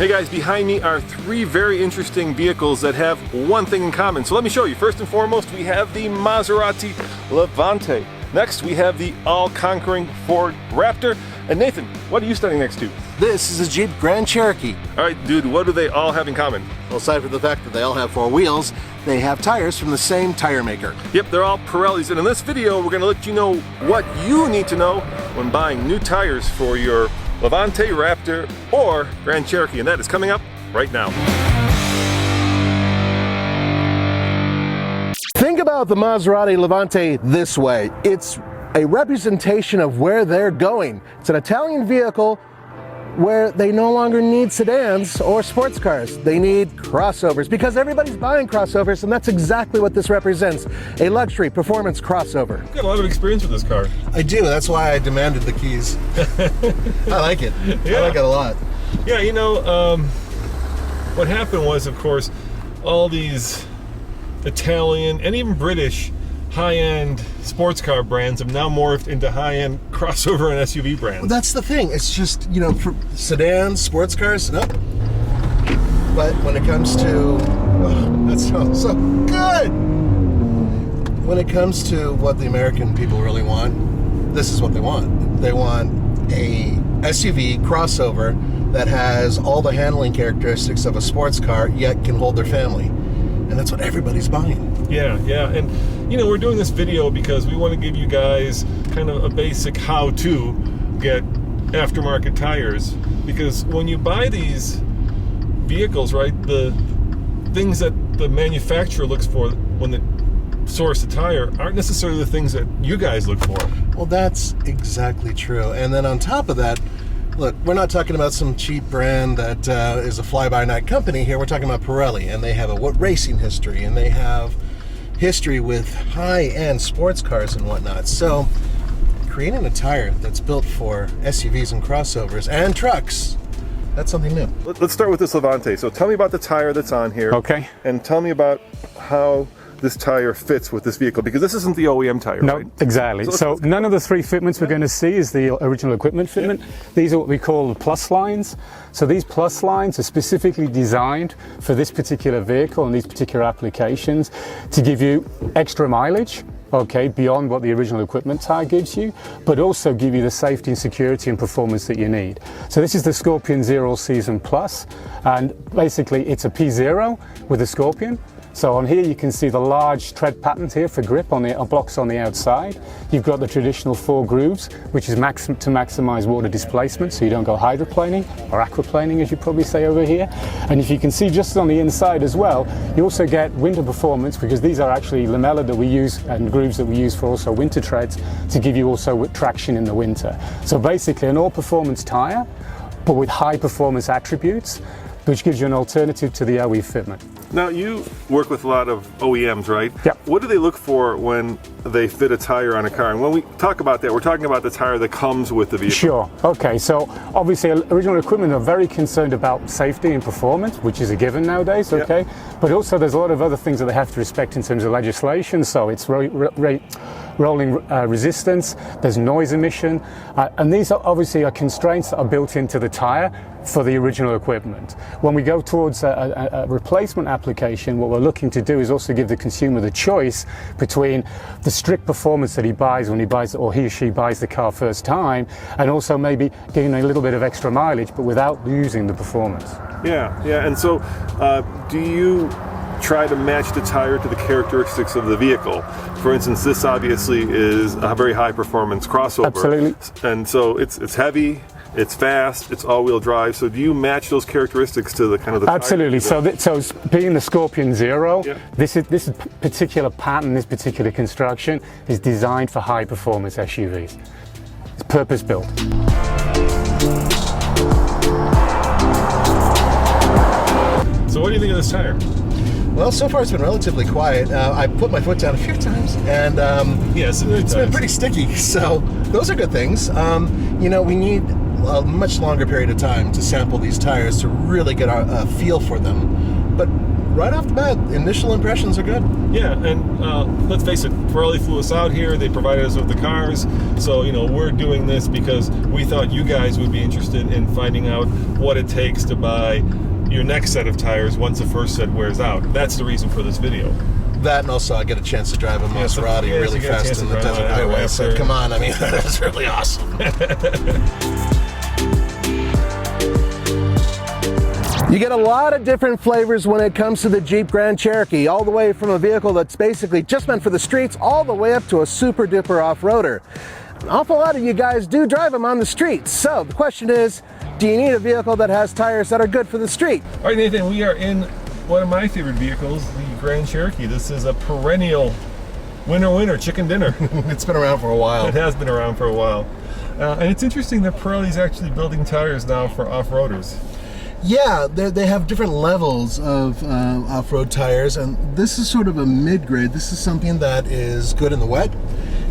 Hey guys, behind me are three very interesting vehicles that have one thing in common. So let me show you. First and foremost, we have the Maserati Levante. Next, we have the all-conquering Ford Raptor. And Nathan, what are you standing next to? This is a Jeep Grand Cherokee. All right, dude, what do they all have in common? Well, aside from the fact that they all have four wheels, they have tires from the same tire maker. Yep, they're all Pirellis. And in this video, we're gonna let you know what you need to know when buying new tires for your Levante, Raptor, or Grand Cherokee. And that is coming up right now. Think about the Maserati Levante this way. It's a representation of where they're going. It's an Italian vehicle where they no longer need sedans or sports cars. They need crossovers because everybody's buying crossovers, and that's exactly what this represents, a luxury performance crossover. You've got a lot of experience with this car. I do, that's why I demanded the keys. I like it. Yeah. I like it a lot. Yeah, you know, what happened was, of course, all these Italian and even British high-end sports car brands have now morphed into high-end crossover and SUV brands. Well, that's the thing. It's just, you know, for sedans, sports cars, no. But when it comes to, oh, that sounds so good. When it comes to what the American people really want, this is what they want. They want a SUV crossover that has all the handling characteristics of a sports car, yet can hold their family. And that's what everybody's buying. Yeah, and you know, we're doing this video because we want to give you guys kind of a basic how to get aftermarket tires, because when you buy these vehicles, right, the things that the manufacturer looks for when they source a tire aren't necessarily the things that you guys look for. Well, that's exactly true. And then on top of that, look, we're not talking about some cheap brand that is a fly-by-night company here. We're talking about Pirelli, and they have a racing history, and they have history with high-end sports cars and whatnot. So creating a tire that's built for SUVs and crossovers and trucks, that's something new. Let's start with this Levante. So tell me about the tire that's on here. Okay. And tell me about how this tire fits with this vehicle, because this isn't the OEM tire, no, right? Exactly. So none of the three fitments we're going to see is the original equipment fitment. These are what we call the plus lines. So these plus lines are specifically designed for this particular vehicle and these particular applications to give you extra mileage, okay, beyond what the original equipment tire gives you, but also give you the safety and security and performance that you need. So this is the Scorpion Zero Season Plus, and basically it's a P0 with a Scorpion. So on here you can see the large tread patterns here for grip on the blocks on the outside. You've got the traditional 4 grooves, which is to maximize water displacement, so you don't go hydroplaning or aquaplaning, as you probably say over here. And if you can see just on the inside as well, you also get winter performance, because these are actually lamella that we use and grooves that we use for also winter treads to give you also traction in the winter. So basically an all-performance tire, but with high performance attributes, which gives you an alternative to the OE fitment. Now, you work with a lot of OEMs, right? Yep. What do they look for when they fit a tire on a car? And when we talk about that, we're talking about the tire that comes with the vehicle. Sure. Okay. So obviously, original equipment are very concerned about safety and performance, which is a given nowadays. Okay. Yep. But also, there's a lot of other things that they have to respect in terms of legislation. So it's rolling resistance, there's noise emission, and these are obviously are constraints that are built into the tire for the original equipment. When we go towards a replacement application, what we're looking to do is also give the consumer the choice between the strict performance that he buys when he buys, or he or she buys the car first time, and also maybe getting a little bit of extra mileage, but without losing the performance. Yeah, and so do you try to match the tire to the characteristics of the vehicle? For instance, this obviously is a very high performance crossover. Absolutely. And so it's heavy, it's fast, it's all-wheel drive. So do you match those characteristics to the kind of the Absolutely. tire? So being the Scorpion Zero, yeah. this particular pattern, this particular construction is designed for high performance SUVs. It's purpose built. So what do you think of this tire? Well, so far it's been relatively quiet. I put my foot down a few times, and yes, it's been pretty sticky. So those are good things. You know, we need a much longer period of time to sample these tires to really get a feel for them. But right off the bat, initial impressions are good. Yeah, and let's face it, Pirelli flew us out here. They provided us with the cars. So, we're doing this because we thought you guys would be interested in finding out what it takes to buy your next set of tires once the first set wears out. That's the reason for this video. That, and also I get a chance to drive a Maserati really fast in the desert highway. So come on, I mean, that's really awesome. You get a lot of different flavors when it comes to the Jeep Grand Cherokee, all the way from a vehicle that's basically just meant for the streets, all the way up to a super duper off-roader. An awful lot of you guys do drive them on the streets. So the question is, do you need a vehicle that has tires that are good for the street? All right, Nathan, we are in one of my favorite vehicles, the Grand Cherokee. This is a perennial winner chicken dinner. It's been around for a while. It has been around for a while. And it's interesting that Pirelli's actually building tires now for off-roaders. Yeah, they have different levels of off-road tires, and this is sort of a mid-grade. This is something that is good in the wet,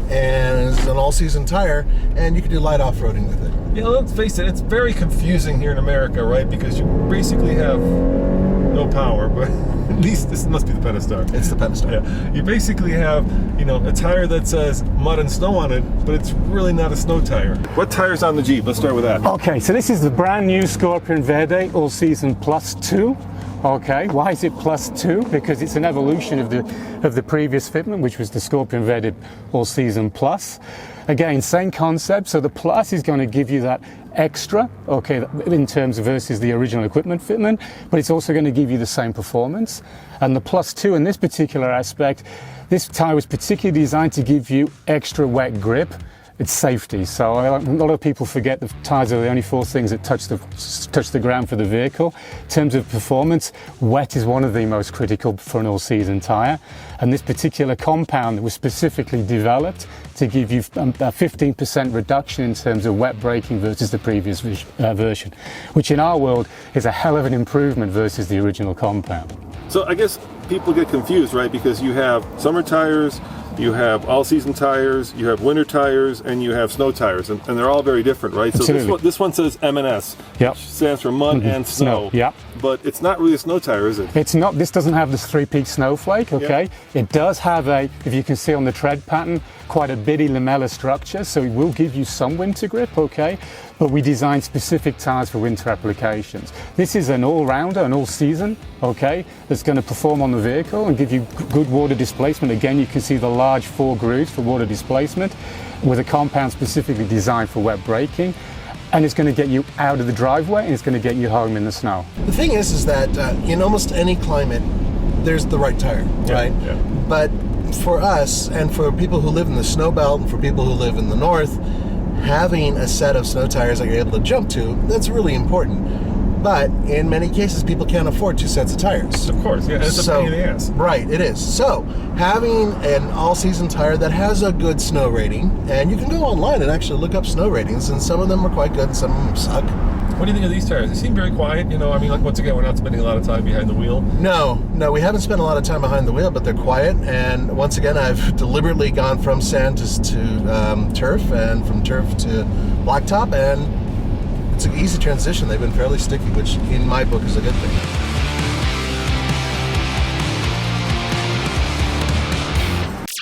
and it's an all-season tire, and you can do light off-roading with it. Yeah, let's face it, it's very confusing here in America, right? Because you basically have no power, but at least this must be the Pentastar. It's the Pentastar. Yeah, you basically have, a tire that says mud and snow on it, but it's really not a snow tire. What tire's on the Jeep? Let's start with that. Okay, so this is the brand new Scorpion Verde All Season Plus 2. Okay, why is it Plus 2? Because it's an evolution of the previous fitment, which was the Scorpion Verde All Season Plus. Again, same concept. So the Plus is going to give you that extra, okay, in terms of versus the original equipment fitment, but it's also going to give you the same performance. And the Plus 2 in this particular aspect, this tire was particularly designed to give you extra wet grip. It's safety. So a lot of people forget the tires are the only four things that touch the ground for the vehicle. In terms of performance, wet is one of the most critical for an all-season tire. And this particular compound was specifically developed to give you a 15% reduction in terms of wet braking versus the previous version, which in our world is a hell of an improvement versus the original compound. So I guess people get confused, right? Because you have summer tires, you have all-season tires, you have winter tires, and you have snow tires, and they're all very different, right? Absolutely. So this one says M&S, yep, which stands for mud and snow. Yep. But it's not really a snow tire, is it? It's not. This doesn't have this three-peak snowflake, okay? Yep. It does have if you can see on the tread pattern, quite a bitty lamella structure, so it will give you some winter grip, okay? But we designed specific tires for winter applications. This is an all-rounder, an all-season, okay, that's going to perform on the vehicle and give you good water displacement. Again, you can see the large 4 grooves for water displacement with a compound specifically designed for wet braking. And it's going to get you out of the driveway and it's going to get you home in the snow. The thing is that in almost any climate, there's the right tire, right? Yeah. But for us and for people who live in the snow belt and for people who live in the north, having a set of snow tires that you're able to jump to, that's really important. But in many cases, people can't afford 2 sets of tires. Of course, yeah, it's a pain in the ass. Right, it is. So having an all-season tire that has a good snow rating, and you can go online and actually look up snow ratings, and some of them are quite good and some of them suck. What do you think of these tires? They seem very quiet, like once again, we're not spending a lot of time behind the wheel. No, we haven't spent a lot of time behind the wheel, but they're quiet. And once again, I've deliberately gone from sand to turf and from turf to blacktop, and it's an easy transition. They've been fairly sticky, which in my book is a good thing.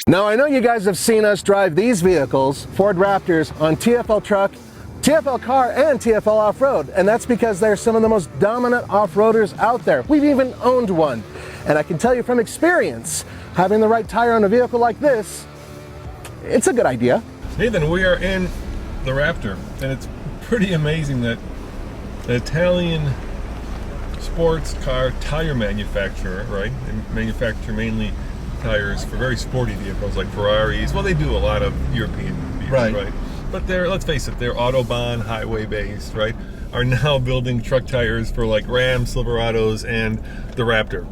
Now, I know you guys have seen us drive these vehicles, Ford Raptors, on TFL Truck, TFL Car, and TFL Off-Road, and that's because they're some of the most dominant off-roaders out there. We've even owned one, and I can tell you from experience, having the right tire on a vehicle like this, it's a good idea. Nathan, we are in the Raptor, and it's pretty amazing that an Italian sports car tire manufacturer, right, and manufacture mainly tires for very sporty vehicles like Ferraris. Well, they do a lot of European vehicles, right? But let's face it, they're Autobahn, highway based, right? Are now building truck tires for like Rams, Silverados, and the Raptor.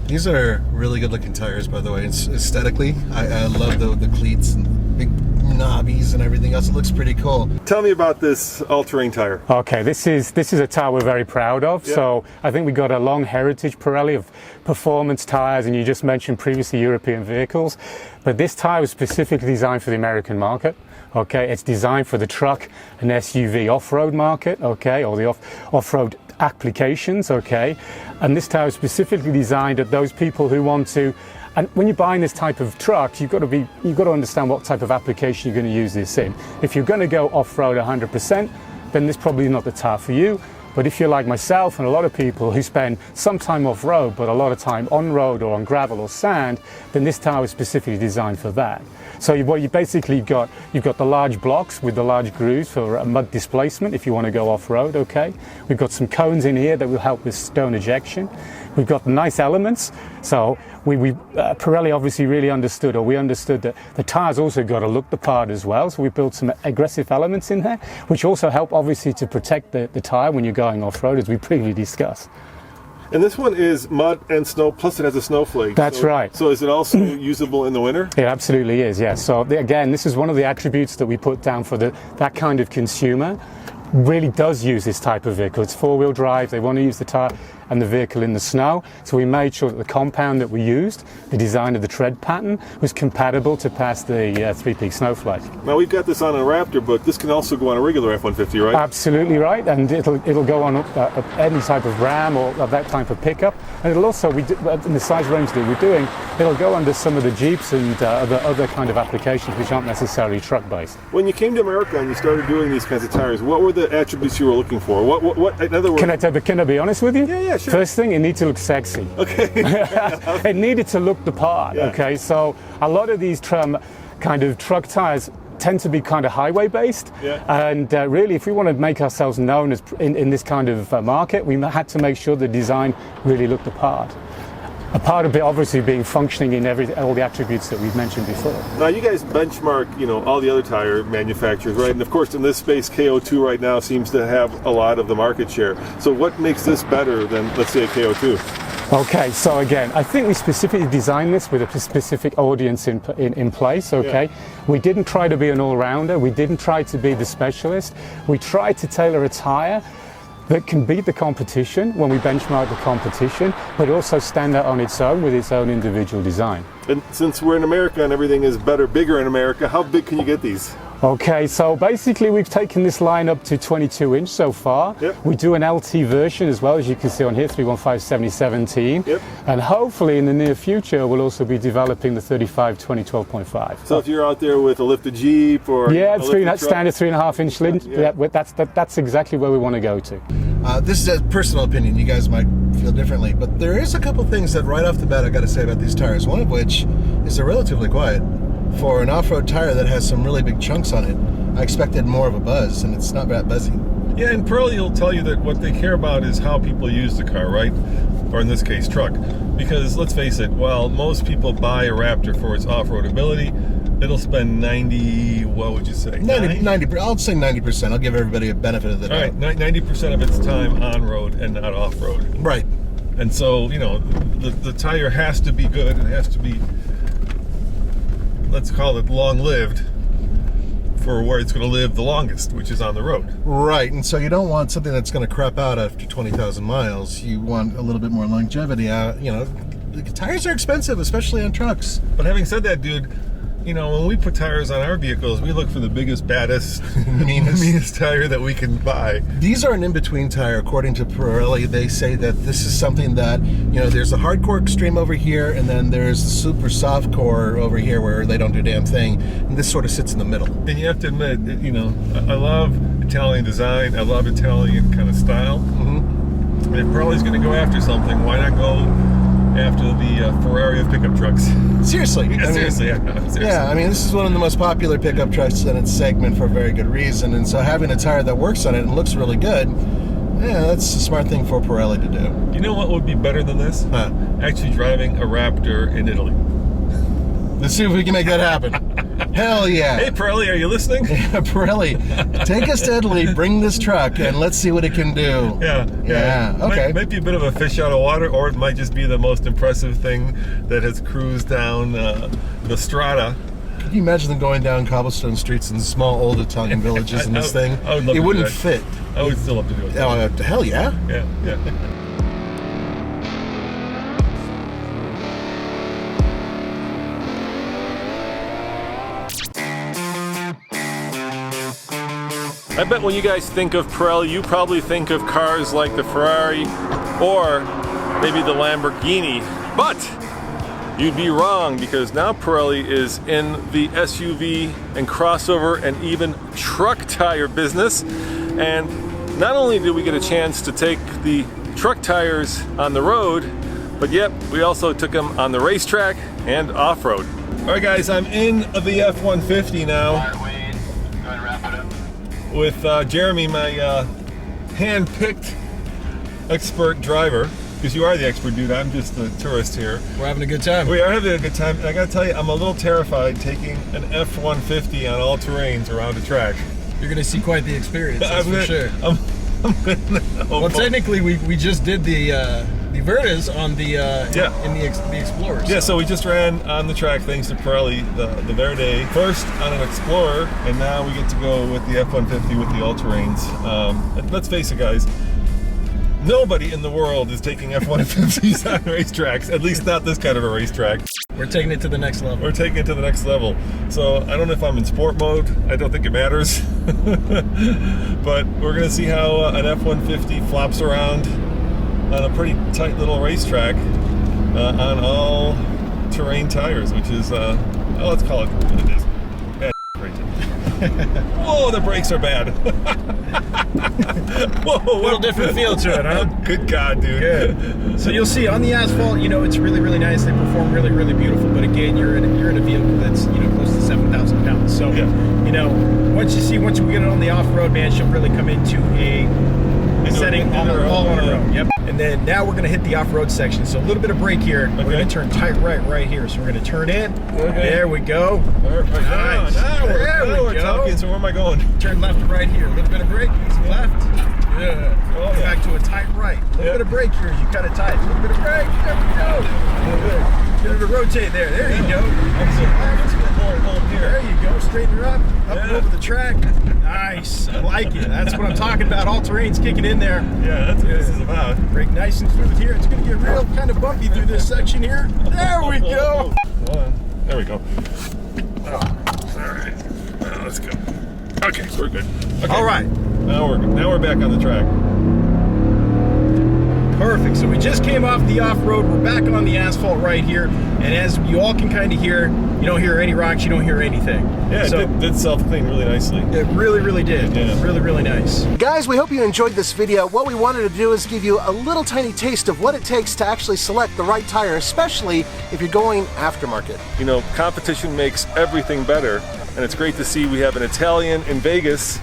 These are really good looking tires, by the way. It's aesthetically, I love the cleats and big knobbies and everything else. It looks pretty cool. Tell me about this all-terrain tire. Okay, this is a tire we're very proud of. Yeah. So I think we got a long heritage, Pirelli, of performance tires, and you just mentioned previously European vehicles. But this tire was specifically designed for the American market. Okay, it's designed for the truck and SUV off-road market, okay, or the off-road applications, okay. And this tire is specifically designed at those people who want to. And when you're buying this type of truck, you've got to understand what type of application you're going to use this in. If you're going to go off-road 100%, then this probably not the tire for you. But if you're like myself and a lot of people who spend some time off-road, but a lot of time on-road or on gravel or sand, then this tire is specifically designed for that. So what you basically got, you've got the large blocks with the large grooves for mud displacement if you want to go off-road, okay? We've got some cones in here that will help with stone ejection. We've got the nice elements. So Pirelli obviously really understood, or we understood that the tires also got to look the part as well. So we built some aggressive elements in there, which also help obviously to protect the tire when you're going off-road, as we previously discussed. And this one is mud and snow, plus it has a snowflake. That's right. So is it also usable in the winter? It absolutely is, yes. So again, this is one of the attributes that we put down for that kind of consumer. Really does use this type of vehicle. It's four-wheel drive. They want to use the tire and the vehicle in the snow. So we made sure that the compound that we used, the design of the tread pattern, was compatible to pass the three-peak snowflake. Now we've got this on a Raptor, but this can also go on a regular F-150, right? Absolutely right, and it'll go on any type of Ram or that type of pickup. And it'll also, in the size range that we're doing, it'll go under some of the Jeeps and other kind of applications which aren't necessarily truck-based. When you came to America and you started doing these kinds of tires, what were the attributes you were looking for? What in other words? Can I be honest with you? Yeah, sure. First thing, it needs to look sexy. Okay. It needed to look the part, Yeah. okay? So a lot of these kind of truck tires tend to be kind of highway based, and really if we want to make ourselves known as in this kind of market, we had to make sure the design really looked the part. A part of it obviously being functioning in all the attributes that we've mentioned before. Now you guys benchmark, all the other tire manufacturers, right? And of course in this space, KO2 right now seems to have a lot of the market share. So what makes this better than, let's say, a KO2? Okay, so again, I think we specifically designed this with a specific audience in place, okay? Yeah. We didn't try to be an all-rounder, we didn't try to be the specialist, we tried to tailor a tire that can beat the competition when we benchmark the competition, but also stand out on its own with its own individual design. And since we're in America and everything is bigger in America, how big can you get these? Okay, so basically we've taken this line up to 22 inch so far. Yep. We do an LT version as well, as you can see on here, 315/7017. Yep. And hopefully in the near future we'll also be developing the 35/20/12.5. So if you're out there with a lifted Jeep or standard 3.5 inch lint, that's exactly where we want to go to. This is a personal opinion. You guys might feel differently, but there is a couple things that right off the bat I got to say about these tires. One of which is they're relatively quiet. For an off-road tire that has some really big chunks on it, I expected more of a buzz, and it's not that buzzy. Yeah, and Pirelli will tell you that what they care about is how people use the car, right? Or in this case, truck. Because let's face it, while most people buy a Raptor for its off-road ability, it'll spend 90, what would you say? 90, I'll say 90%. I'll give everybody a benefit of the doubt. All right, 90% of its time on-road and not off-road. Right. And so, the tire has to be good. It has to be, let's call it long-lived for where it's going to live the longest, which is on the road. Right, and so you don't want something that's going to crap out after 20,000 miles. You want a little bit more longevity. The tires are expensive, especially on trucks. But having said that, dude, when we put tires on our vehicles, we look for the biggest, baddest, meanest tire that we can buy. These are an in-between tire, according to Pirelli. They say that this is something that, there's a hardcore extreme over here, and then there's the super soft core over here where they don't do a damn thing. And this sort of sits in the middle. And you have to admit, I love Italian design. I love Italian kind of style. Mm-hmm. And if Pirelli's going to go after something, why not go after the Ferrari of pickup trucks? Seriously. Seriously. Yeah, this is one of the most popular pickup trucks in its segment for a very good reason. And so having a tire that works on it and looks really good, that's a smart thing for Pirelli to do. You know what would be better than this? Actually driving a Raptor in Italy. Let's see if we can make that happen. Hell yeah. Hey, Pirelli, are you listening? Yeah, Pirelli, take us to Italy, bring this truck, and let's see what it can do. Yeah. Okay. Might be a bit of a fish out of water, or it might just be the most impressive thing that has cruised down the strata. Can you imagine them going down cobblestone streets in small old Italian villages in this thing? I would love it to wouldn't do that. fit. I would still love to do it. Oh, hell yeah. Yeah. I bet when you guys think of Pirelli, you probably think of cars like the Ferrari or maybe the Lamborghini, but you'd be wrong, because now Pirelli is in the SUV and crossover and even truck tire business. And not only did we get a chance to take the truck tires on the road, but yep, we also took them on the racetrack and off-road. All right, guys, I'm in the F-150 now with Jeremy, my hand-picked expert driver. Because you are the expert, dude. I'm just the tourist here. We're having a good time. We are having a good time. And I gotta tell you, I'm a little terrified taking an F-150 on all terrains around a track. You're gonna see quite the experience, that's for sure. Well, technically, we just did the Vertas on the the Explorers. Yeah, so we just ran on the track thanks to Pirelli, the Verde, first on an Explorer, and now we get to go with the F-150 with the all-terrains. Let's face it, guys. Nobody in the world is taking F-150s on racetracks, at least not this kind of a racetrack. We're taking it to the next level. We're taking it to the next level. So I don't know if I'm in sport mode. I don't think it matters. But we're going to see how an F-150 flops around on a pretty tight little racetrack on all terrain tires, which is, let's call it what it is. Bad racing. Whoa, the brakes are bad. Whoa, A little different feel to it, huh? Good God, dude. Good. So you'll see on the asphalt, it's really, really nice. They perform really, really beautiful. But again, you're in a vehicle that's close to 7,000 pounds. So once we get it on the off-road, man, she'll really come into a setting all on her own. Yep. And then now we're gonna hit the off-road section. So a little bit of brake here. Okay. We're gonna turn tight right here. So we're gonna turn in. Okay. There we go. Perfect. Nice. Now we're talking. So where am I going? Turn left to right here. A little bit of brake. Left. Yeah. Oh, back to a tight right. A little bit of brake here as you cut it tight. A little bit of brake. There we go. Good. Get her to rotate there. There you go. There you go. Straighten her up. Up and over the track. Nice. I like it. That's what I'm talking about. All terrain's kicking in there. Yeah, that's what this is about. Brake nice and smooth here. It's going to get real kind of bumpy through this section here. There we go. There we go. All right. Now let's go. Okay, so we're good. Okay. All right. Now we're back on the track. Perfect. So we just came off the off-road. We're back on the asphalt right here. And as you all can kind of hear, you don't hear any rocks, you don't hear anything. Yeah, so, it did self-clean really nicely. It really, really did. Yeah. Really, really nice. Guys, we hope you enjoyed this video. What we wanted to do is give you a little tiny taste of what it takes to actually select the right tire, especially if you're going aftermarket. Competition makes everything better. And it's great to see we have an Italian in Vegas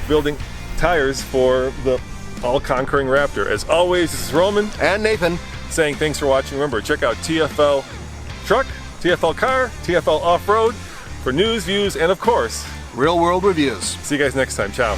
building tires for the all-conquering Raptor. As always, this is Roman and Nathan saying thanks for watching. Remember, check out TFL Truck, TFL Car, TFL Off-Road for news, views, and of course, real-world reviews. See you guys next time. Ciao.